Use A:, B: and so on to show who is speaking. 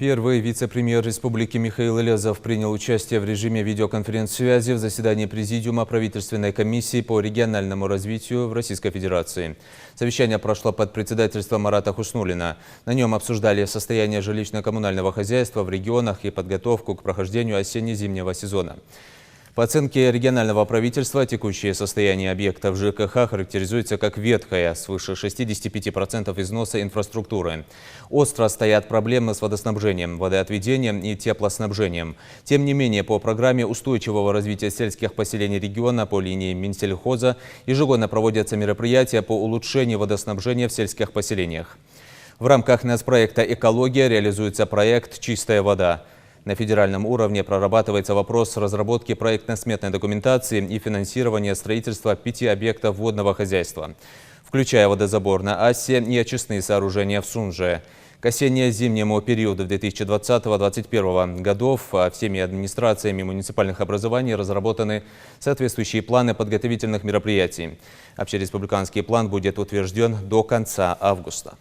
A: Первый вице-премьер республики Михаил Элязов принял участие в режиме видеоконференц-связи в заседании Президиума правительственной комиссии по региональному развитию в Российской Федерации. Совещание прошло под председательством Марата Хуснуллина. На нем обсуждали состояние жилищно-коммунального хозяйства в регионах и подготовку к прохождению осенне-зимнего сезона. По оценке регионального правительства, текущее состояние объектов ЖКХ характеризуется как ветхое, свыше 65% износа инфраструктуры. Остро стоят проблемы с водоснабжением, водоотведением и теплоснабжением. Тем не менее, по программе устойчивого развития сельских поселений региона по линии Минсельхоза ежегодно проводятся мероприятия по улучшению водоснабжения в сельских поселениях. В рамках нацпроекта «Экология» реализуется проект «Чистая вода». На федеральном уровне прорабатывается вопрос разработки проектно-сметной документации и финансирования строительства 5 объектов водного хозяйства, включая водозабор на Ассе и очистные сооружения в Сунже. К осенне-зимнему периоду 2020-2021 годов всеми администрациями муниципальных образований разработаны соответствующие планы подготовительных мероприятий. Общереспубликанский план будет утвержден до конца августа.